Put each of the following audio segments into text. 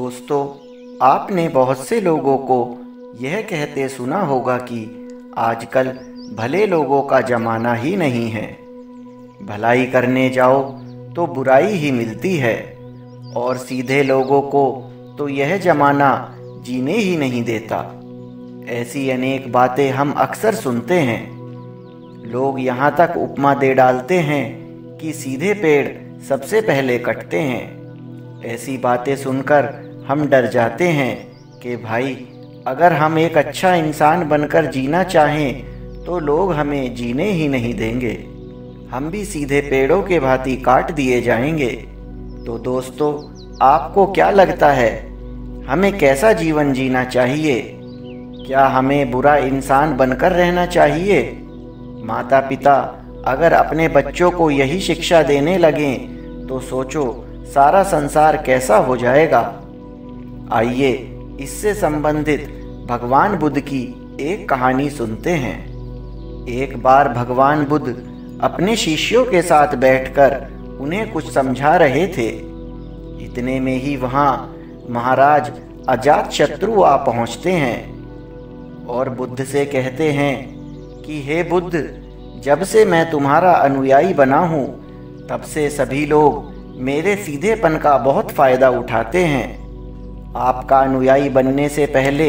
दोस्तों, आपने बहुत से लोगों को यह कहते सुना होगा कि आजकल भले लोगों का ज़माना ही नहीं है। भलाई करने जाओ तो बुराई ही मिलती है और सीधे लोगों को तो यह ज़माना जीने ही नहीं देता। ऐसी अनेक बातें हम अक्सर सुनते हैं। लोग यहाँ तक उपमा दे डालते हैं कि सीधे पेड़ सबसे पहले कटते हैं। ऐसी बातें सुनकर हम डर जाते हैं कि भाई, अगर हम एक अच्छा इंसान बनकर जीना चाहें तो लोग हमें जीने ही नहीं देंगे। हम भी सीधे पेड़ों के भांति काट दिए जाएंगे। तो दोस्तों, आपको क्या लगता है, हमें कैसा जीवन जीना चाहिए? क्या हमें बुरा इंसान बनकर रहना चाहिए? माता पिता अगर अपने बच्चों को यही शिक्षा देने लगें तो सोचो सारा संसार कैसा हो जाएगा। आइए इससे संबंधित भगवान बुद्ध की एक कहानी सुनते हैं। एक बार भगवान बुद्ध अपने शिष्यों के साथ बैठकर उन्हें कुछ समझा रहे थे। इतने में ही वहाँ महाराज अजातशत्रु आ पहुँचते हैं और बुद्ध से कहते हैं कि हे बुद्ध, जब से मैं तुम्हारा अनुयायी बना हूँ तब से सभी लोग मेरे सीधेपन का बहुत फ़ायदा उठाते हैं। आपका अनुयायी बनने से पहले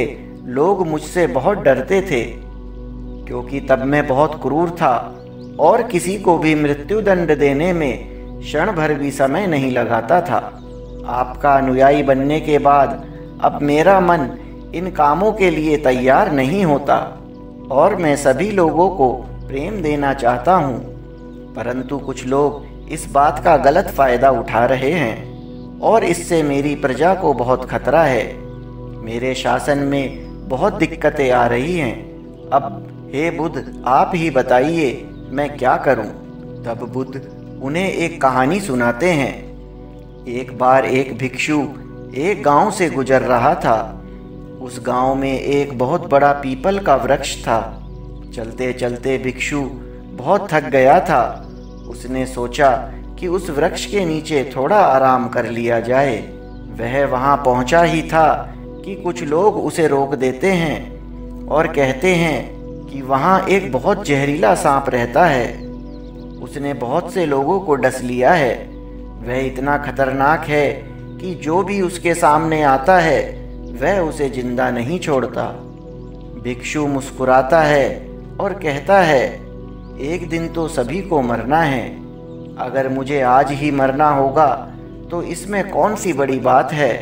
लोग मुझसे बहुत डरते थे, क्योंकि तब मैं बहुत क्रूर था और किसी को भी मृत्युदंड देने में क्षण भर भी समय नहीं लगाता था। आपका अनुयायी बनने के बाद अब मेरा मन इन कामों के लिए तैयार नहीं होता और मैं सभी लोगों को प्रेम देना चाहता हूँ, परंतु कुछ लोग इस बात का गलत फ़ायदा उठा रहे हैं और इससे मेरी प्रजा को बहुत खतरा है। मेरे शासन में बहुत दिक्कतें आ रही हैं। अब हे बुद्ध, आप ही बताइए मैं क्या करूं? तब बुद्ध उन्हें एक कहानी सुनाते हैं। एक बार एक भिक्षु एक गांव से गुजर रहा था। उस गांव में एक बहुत बड़ा पीपल का वृक्ष था। चलते चलते भिक्षु बहुत थक गया था। उसने सोचा कि उस वृक्ष के नीचे थोड़ा आराम कर लिया जाए। वह वहां पहुंचा ही था कि कुछ लोग उसे रोक देते हैं और कहते हैं कि वहां एक बहुत जहरीला सांप रहता है। उसने बहुत से लोगों को डस लिया है। वह इतना खतरनाक है कि जो भी उसके सामने आता है वह उसे जिंदा नहीं छोड़ता। भिक्षु मुस्कुराता है और कहता है, एक दिन तो सभी को मरना है। अगर मुझे आज ही मरना होगा तो इसमें कौन सी बड़ी बात है।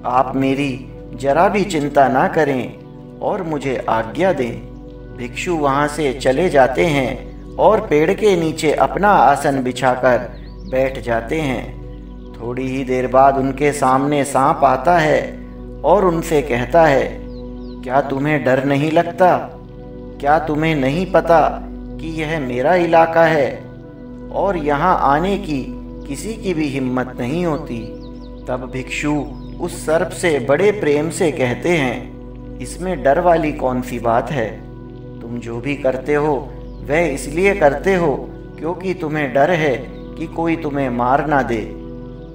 आप मेरी जरा भी चिंता ना करें और मुझे आज्ञा दें। भिक्षु वहाँ से चले जाते हैं और पेड़ के नीचे अपना आसन बिछाकर बैठ जाते हैं। थोड़ी ही देर बाद उनके सामने सांप आता है और उनसे कहता है, क्या तुम्हें डर नहीं लगता? क्या तुम्हें नहीं पता कि यह मेरा इलाका है और यहाँ आने की किसी की भी हिम्मत नहीं होती? तब भिक्षु उस सर्प से बड़े प्रेम से कहते हैं, इसमें डर वाली कौन सी बात है? तुम जो भी करते हो वह इसलिए करते हो क्योंकि तुम्हें डर है कि कोई तुम्हें मार ना दे।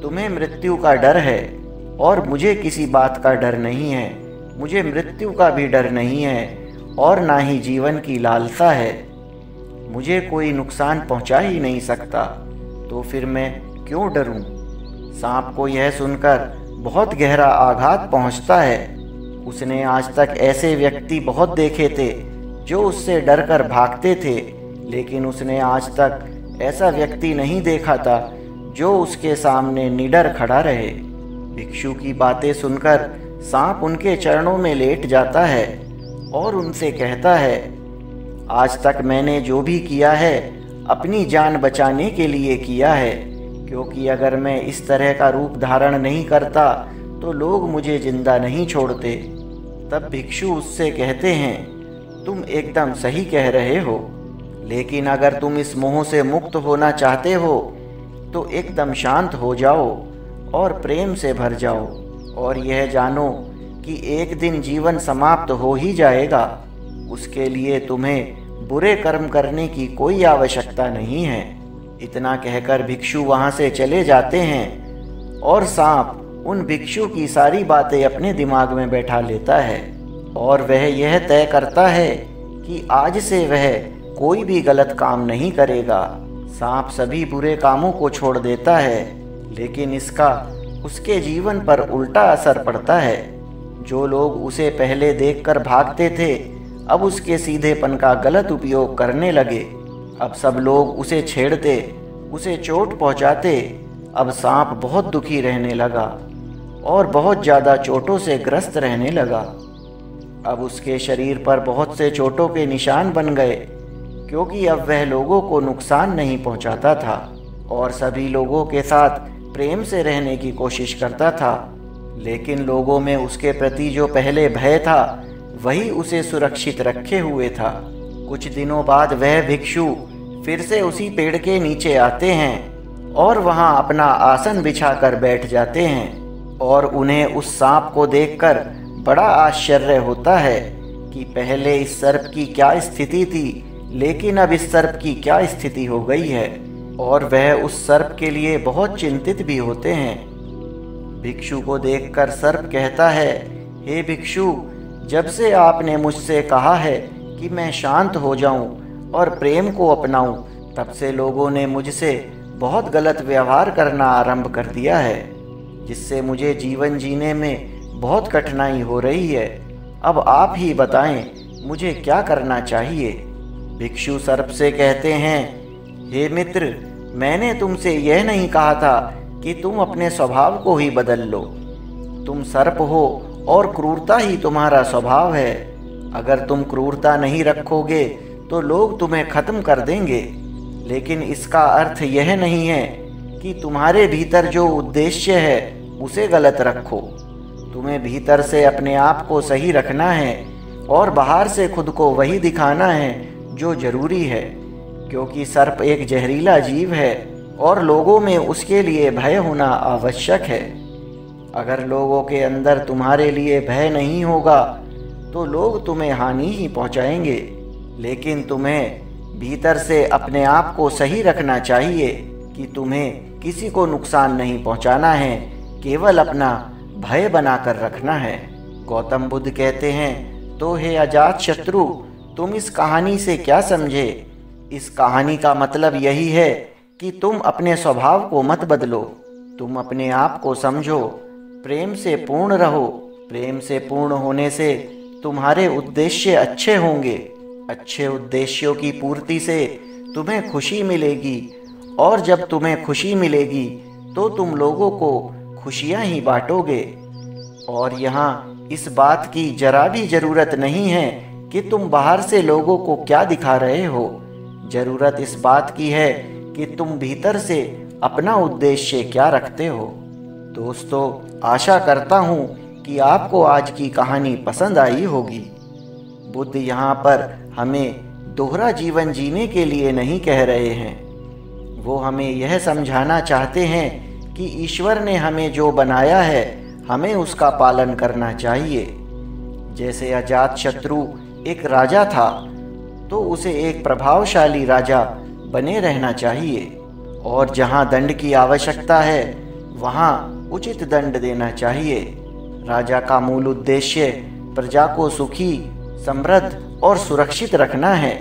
तुम्हें मृत्यु का डर है और मुझे किसी बात का डर नहीं है। मुझे मृत्यु का भी डर नहीं है और ना ही जीवन की लालसा है। मुझे कोई नुकसान पहुंचा ही नहीं सकता, तो फिर मैं क्यों डरूं? सांप को यह सुनकर बहुत गहरा आघात पहुंचता है। उसने आज तक ऐसे व्यक्ति बहुत देखे थे जो उससे डरकर भागते थे, लेकिन उसने आज तक ऐसा व्यक्ति नहीं देखा था जो उसके सामने निडर खड़ा रहे। भिक्षु की बातें सुनकर सांप उनके चरणों में लेट जाता है और उनसे कहता है, आज तक मैंने जो भी किया है अपनी जान बचाने के लिए किया है, क्योंकि अगर मैं इस तरह का रूप धारण नहीं करता तो लोग मुझे जिंदा नहीं छोड़ते। तब भिक्षु उससे कहते हैं, तुम एकदम सही कह रहे हो, लेकिन अगर तुम इस मोह से मुक्त होना चाहते हो तो एकदम शांत हो जाओ और प्रेम से भर जाओ और यह जानो कि एक दिन जीवन समाप्त हो ही जाएगा। उसके लिए तुम्हें बुरे कर्म करने की कोई आवश्यकता नहीं है। इतना कहकर भिक्षु वहाँ से चले जाते हैं और सांप उन भिक्षु की सारी बातें अपने दिमाग में बैठा लेता है और वह यह तय करता है कि आज से वह कोई भी गलत काम नहीं करेगा। सांप सभी बुरे कामों को छोड़ देता है, लेकिन इसका उसके जीवन पर उल्टा असर पड़ता है। जो लोग उसे पहले देखकर भागते थे, अब उसके सीधेपन का गलत उपयोग करने लगे। अब सब लोग उसे छेड़ते, उसे चोट पहुंचाते। अब सांप बहुत दुखी रहने लगा और बहुत ज़्यादा चोटों से ग्रस्त रहने लगा। अब उसके शरीर पर बहुत से चोटों के निशान बन गए, क्योंकि अब वह लोगों को नुकसान नहीं पहुंचाता था और सभी लोगों के साथ प्रेम से रहने की कोशिश करता था। लेकिन लोगों में उसके प्रति जो पहले भय था, वही उसे सुरक्षित रखे हुए था। कुछ दिनों बाद वह भिक्षु फिर से उसी पेड़ के नीचे आते हैं और वहां अपना आसन बिछाकर बैठ जाते हैं और उन्हें उस सांप को देखकर बड़ा आश्चर्य होता है कि पहले इस सर्प की क्या स्थिति थी, लेकिन अब इस सर्प की क्या स्थिति हो गई है। और वह उस सर्प के लिए बहुत चिंतित भी होते हैं। भिक्षु को देखकर सर्प कहता है, हे भिक्षु, जब से आपने मुझसे कहा है कि मैं शांत हो जाऊं और प्रेम को अपनाऊं, तब से लोगों ने मुझसे बहुत गलत व्यवहार करना आरंभ कर दिया है, जिससे मुझे जीवन जीने में बहुत कठिनाई हो रही है। अब आप ही बताएं, मुझे क्या करना चाहिए। भिक्षु सर्प से कहते हैं, हे मित्र, मैंने तुमसे यह नहीं कहा था कि तुम अपने स्वभाव को ही बदल लो। तुम सर्प हो और क्रूरता ही तुम्हारा स्वभाव है। अगर तुम क्रूरता नहीं रखोगे तो लोग तुम्हें खत्म कर देंगे। लेकिन इसका अर्थ यह नहीं है कि तुम्हारे भीतर जो उद्देश्य है उसे गलत रखो। तुम्हें भीतर से अपने आप को सही रखना है और बाहर से खुद को वही दिखाना है जो जरूरी है, क्योंकि सर्प एक जहरीला जीव है और लोगों में उसके लिए भय होना आवश्यक है। अगर लोगों के अंदर तुम्हारे लिए भय नहीं होगा तो लोग तुम्हें हानि ही पहुंचाएंगे। लेकिन तुम्हें भीतर से अपने आप को सही रखना चाहिए कि तुम्हें किसी को नुकसान नहीं पहुंचाना है, केवल अपना भय बनाकर रखना है। गौतम बुद्ध कहते हैं, तो हे अजात शत्रु, तुम इस कहानी से क्या समझे। इस कहानी का मतलब यही है कि तुम अपने स्वभाव को मत बदलो, तुम अपने आप को समझो, प्रेम से पूर्ण रहो। प्रेम से पूर्ण होने से तुम्हारे उद्देश्य अच्छे होंगे। अच्छे उद्देश्यों की पूर्ति से तुम्हें खुशी मिलेगी और जब तुम्हें खुशी मिलेगी तो तुम लोगों को खुशियां ही बांटोगे। और यहाँ इस बात की जरा भी ज़रूरत नहीं है कि तुम बाहर से लोगों को क्या दिखा रहे हो। ज़रूरत इस बात की है कि तुम भीतर से अपना उद्देश्य क्या रखते हो। दोस्तों, आशा करता हूँ कि आपको आज की कहानी पसंद आई होगी। बुद्ध यहाँ पर हमें दोहरा जीवन जीने के लिए नहीं कह रहे हैं। वो हमें यह समझाना चाहते हैं कि ईश्वर ने हमें जो बनाया है, हमें उसका पालन करना चाहिए। जैसे अजात शत्रु एक राजा था, तो उसे एक प्रभावशाली राजा बने रहना चाहिए और जहाँ दंड की आवश्यकता है, वहाँ उचित दंड देना चाहिए। राजा का मूल उद्देश्य प्रजा को सुखी, समृद्ध और सुरक्षित रखना है।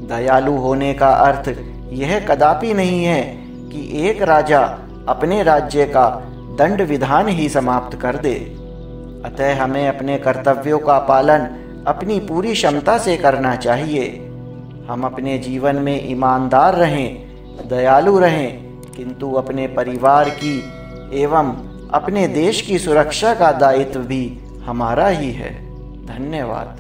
दयालु होने का अर्थ यह कदापि नहीं है कि एक राजा अपने राज्य का दंड विधान ही समाप्त कर दे। अतः हमें अपने कर्तव्यों का पालन अपनी पूरी क्षमता से करना चाहिए। हम अपने जीवन में ईमानदार रहें, दयालु रहें, किंतु अपने परिवार की एवं अपने देश की सुरक्षा का दायित्व भी हमारा ही है। धन्यवाद।